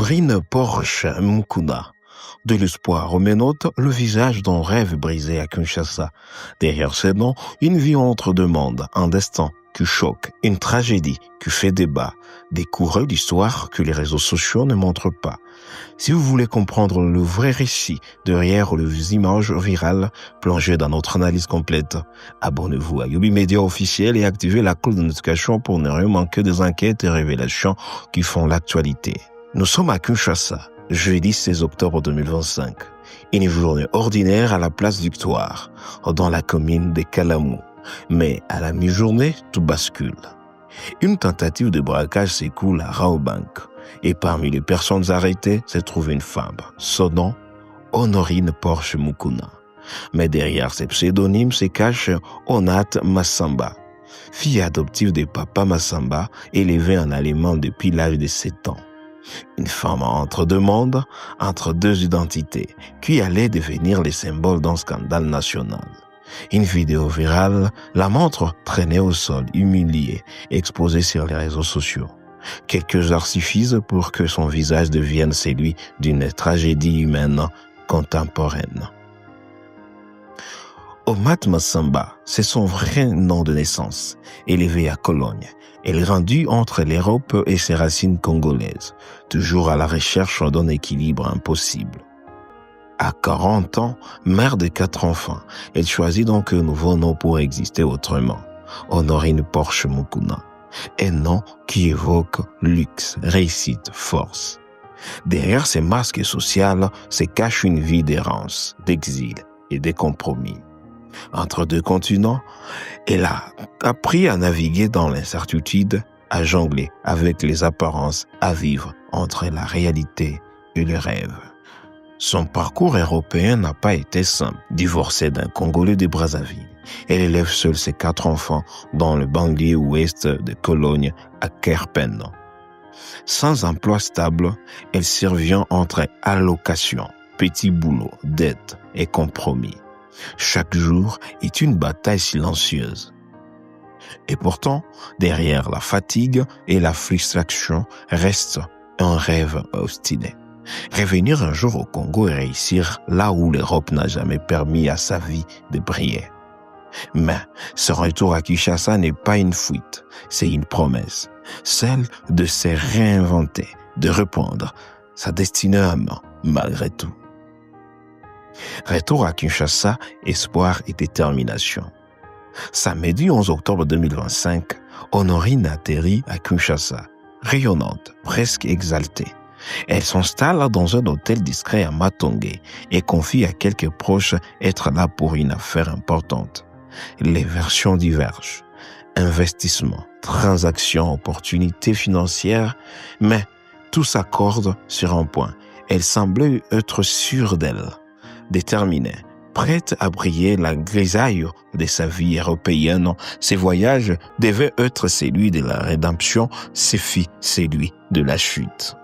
Honorine Porsche Mukuna. De l'espoir au ménote, le visage d'un rêve brisé à Kinshasa. Derrière ce nom, une vie entre deux mondes, un destin qui choque, une tragédie qui fait débat, des coureurs d'histoire que les réseaux sociaux ne montrent pas. Si vous voulez comprendre le vrai récit derrière les images virales plongées dans notre analyse complète, abonnez-vous à Yobi Media officiel et activez la cloche de notification pour ne rien manquer des enquêtes et révélations qui font l'actualité. Nous sommes à Kinshasa, jeudi 16 octobre 2025. Une journée ordinaire à la place Victoire, dans la commune de Kalamou. Mais à la mi-journée, tout bascule. Une tentative de braquage s'écoule à Raobank. Et parmi les personnes arrêtées se trouve une femme, son nom, Honorine Porsche Mukuna. Mais derrière ces pseudonymes se cache Onat Massamba, fille adoptive de papa Massamba, élevée en allemand depuis l'âge de 7 ans. Une femme entre deux mondes, entre deux identités, qui allait devenir le symbole d'un scandale national. Une vidéo virale la montre traînée au sol, humiliée, exposée sur les réseaux sociaux. Quelques heures suffisent pour que son visage devienne celui d'une tragédie humaine contemporaine. Omat Massamba, c'est son vrai nom de naissance. Élevé à Cologne, elle grandit entre l'Europe et ses racines congolaises, toujours à la recherche d'un équilibre impossible. À 40 ans, mère de 4 enfants, elle choisit donc un nouveau nom pour exister autrement, Honorine Porsche Mukuna, un nom qui évoque luxe, réussite, force. Derrière ces masques sociaux se cache une vie d'errance, d'exil et de compromis. Entre deux continents, elle a appris à naviguer dans l'incertitude, à jongler avec les apparences, à vivre entre la réalité et le rêve. Son parcours européen n'a pas été simple. Divorcée d'un Congolais de Brazzaville, elle élève seule ses 4 enfants dans le banlieue ouest de Cologne à Kerpen. Sans emploi stable, elle survient entre allocations, petits boulots, dettes et compromis. Chaque jour est une bataille silencieuse. Et pourtant, derrière la fatigue et la frustration reste un rêve obstiné. Revenir un jour au Congo et réussir là où l'Europe n'a jamais permis à sa vie de briller. Mais ce retour à Kinshasa n'est pas une fuite, c'est une promesse, celle de se réinventer, de reprendre sa destinée à main, malgré tout. Retour à Kinshasa, espoir et détermination. Samedi 11 octobre 2025, Honorine atterrit à Kinshasa, rayonnante, presque exaltée. Elle s'installe dans un hôtel discret à Matongé et confie à quelques proches être là pour une affaire importante. Les versions divergent. Investissement, transactions, opportunités financières, mais tout s'accorde sur un point. Elle semblait être sûre d'elle, déterminée, prête à briller la grisaille de sa vie européenne. Ses voyages devaient être celui de la rédemption, ses filles celui de la chute.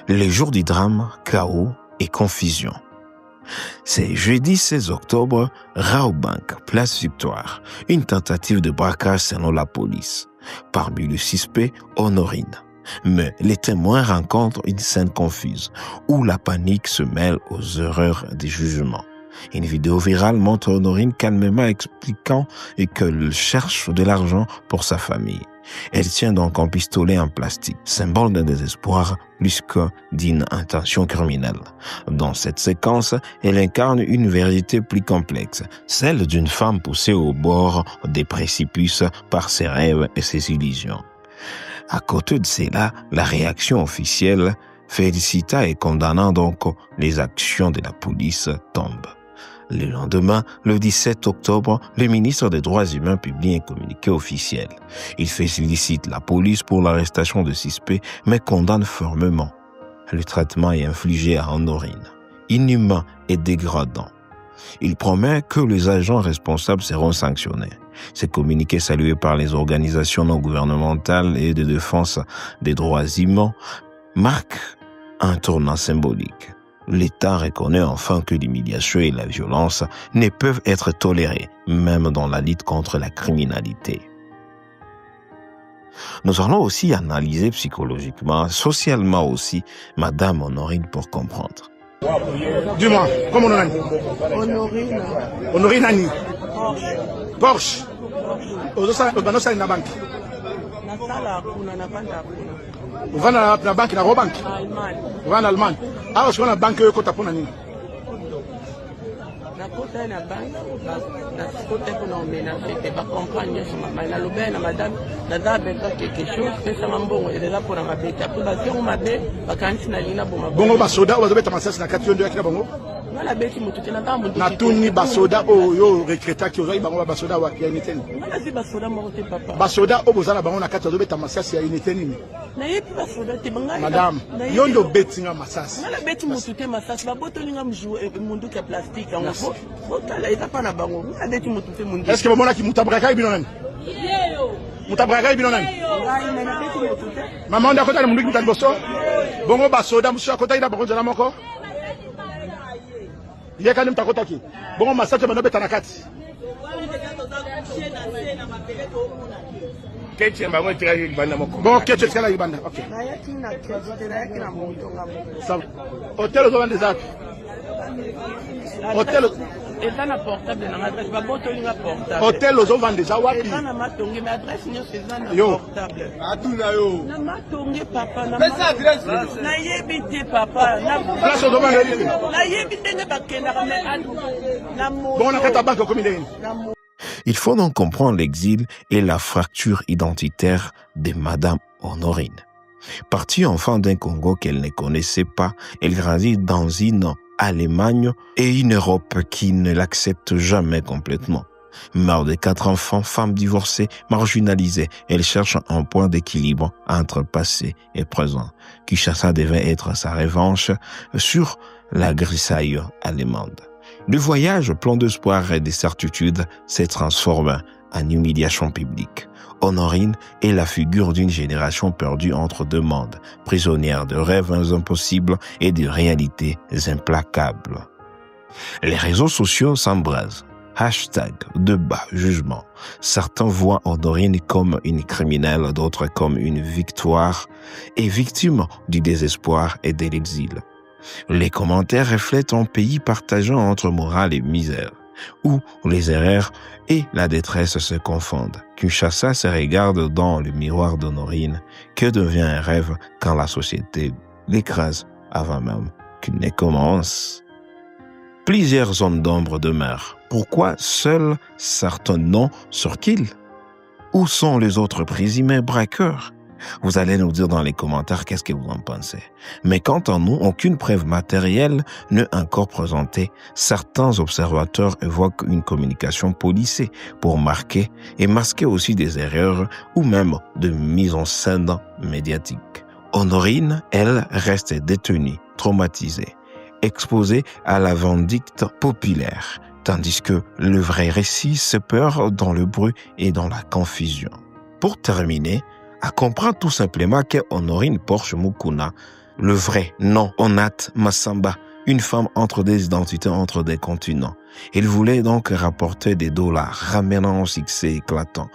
Les jours du drame, chaos et confusion. C'est jeudi 16 octobre, Raobank, place Victoire, une tentative de braquage selon la police. Parmi les suspects, Honorine. Mais les témoins rencontrent une scène confuse, où la panique se mêle aux horreurs des jugements. Une vidéo virale montre Honorine calmement expliquant qu'elle cherche de l'argent pour sa famille. Elle tient donc un pistolet en plastique, symbole d'un désespoir plus que d'une intention criminelle. Dans cette séquence, elle incarne une vérité plus complexe, celle d'une femme poussée au bord des précipices par ses rêves et ses illusions. À côté de cela, la réaction officielle, félicita et condamnant donc les actions de la police, tombe. Le lendemain, le 17 octobre, le ministre des Droits humains publie un communiqué officiel. Il félicite la police pour l'arrestation de suspects, mais condamne fermement. Le traitement est infligé à Honorine, inhumain et dégradant. Il promet que les agents responsables seront sanctionnés. Ce communiqué salué par les organisations non gouvernementales et de défense des droits humains marque un tournant symbolique. L'État reconnaît enfin que l'humiliation et la violence ne peuvent être tolérées, même dans la lutte contre la criminalité. Nous allons aussi analyser psychologiquement, socialement aussi, Madame Honorine pour comprendre. Dis-moi, comment on a dit? Honorine. Honorine Annie. Porsche. Porsche. Na banque. Vous vendez la banque, la Robank. Vous vendez en Allemagne. Ah, je vais la banque, côté pour nani. Na kota na banque, na kota pour nous ménager, et pas comprendre ce maman. Na lobe na madame, na da besoin quelque chose, c'est ça mambo, elle est là pour ma bête. Après ba on m'a bé, ba kanti na lina bon ma. Bongo ba soda, on va beta masasi na 4 yondo yakina bongo. Na la bête mutu na ba mutu. Na tuni ba soda o yo recruta ki ozai bango ba soda wa ki initeni. Na si ba soda mo te papa. Ba soda o bozala bango na 4 yondo beta masasi ya initeni ni. Na yepi ba soda te banga. Madame, yondo betinga masasi. Na la bête mutu te masasi, ba boto linga mjou mundu ka plastique en gros. Botala ita pa na bango. Na bête mutu te mundu. Est-ce que vous monaki mutabraka ibino nani? Mutabraka ibino nani? Maman on a kota na mundu mutani boso. Bongo ba soda musu akota ida bongo jana moko. Yeka ni mtakota ki. Bongo masate bano beta na kati. Keche mbango tira yibanda moko. Bon keche tira yibanda. OK. Na yaki na kredite na yaki na mundu ngamo. Ça. Hôtel aux des actes. Hôtel Eza na portable na adresse ba boto linga portable. Hôtel aux vend déjà wapi? Eza na matonge mais adresse nyo eza na Yo. portable. Atuna yo. Na matonge papa na. Pesa adresse. Na yebi te papa na. Place aux vend les. Na yebi ndenge bakenda ka me adu. Na mo. Bon on a kata banque comme il est. Il faut donc comprendre l'exil et la fracture identitaire de Madame Honorine. Partie enfant d'un Congo qu'elle ne connaissait pas, elle grandit dans une Allemagne et une Europe qui ne l'accepte jamais complètement. Mère de 4 enfants, femme divorcée, marginalisée, elle cherche un point d'équilibre entre passé et présent. Kinshasa devait être sa revanche sur la grisaille allemande. Le voyage plein d'espoir et de certitude s'est transformé en humiliation publique. Honorine est la figure d'une génération perdue entre deux mondes, prisonnière de rêves impossibles et de réalités implacables. Les réseaux sociaux s'embrasent. Hashtag débat, jugement. Certains voient Honorine comme une criminelle, d'autres comme une victoire et victime du désespoir et de l'exil. Les commentaires reflètent un pays partagé entre morale et misère, où les erreurs et la détresse se confondent. Kinshasa se regarde dans le miroir d'Honorine. Que devient un rêve quand la société l'écrase avant même qu'il ne commence? Plusieurs zones d'ombre demeurent. Pourquoi seuls certains noms sortent-ils? Où sont les autres présumés braqueurs? Vous allez nous dire dans les commentaires qu'est-ce que vous en pensez. Mais quant à nous, aucune preuve matérielle n'est encore présentée. Certains observateurs évoquent une communication policée pour marquer et masquer aussi des erreurs ou même de mise en scène médiatique. Honorine, elle, reste détenue, traumatisée, exposée à la vindicte populaire, tandis que le vrai récit se perd dans le bruit et dans la confusion. Pour terminer, à comprendre tout simplement que Honorine Porsche Mukuna, le vrai nom Onat Massamba, une femme entre des identités, entre des continents. Elle voulait donc rapporter des dollars, ramenant un succès éclatant.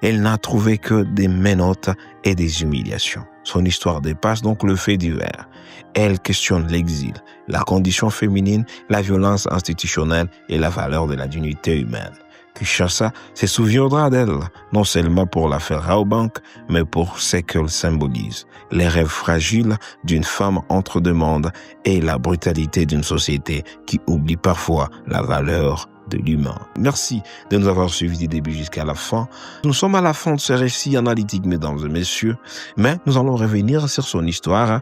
Elle n'a trouvé que des menottes et des humiliations. Son histoire dépasse donc le fait divers. Elle questionne l'exil, la condition féminine, la violence institutionnelle et la valeur de la dignité humaine. Kinshasa se souviendra d'elle, non seulement pour l'affaire Raobank, mais pour ce qu'elle symbolise, les rêves fragiles d'une femme entre deux mondes et la brutalité d'une société qui oublie parfois la valeur de l'humain. Merci de nous avoir suivis du début jusqu'à la fin. Nous sommes à la fin de ce récit analytique, mesdames et messieurs, mais nous allons revenir sur son histoire.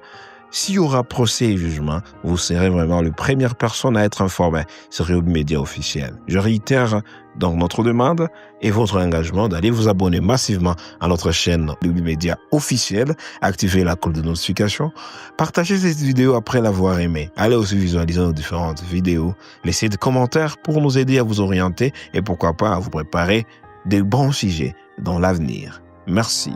S'il y aura procès et jugement, vous serez vraiment la première personne à être informée sur Youb Média officiel. Je réitère donc notre demande et votre engagement d'aller vous abonner massivement à notre chaîne Youb Média officiel, activer la cloche de notification, partager cette vidéo après l'avoir aimée. Allez aussi visualiser nos différentes vidéos, laissez des commentaires pour nous aider à vous orienter et pourquoi pas à vous préparer des bons sujets dans l'avenir. Merci.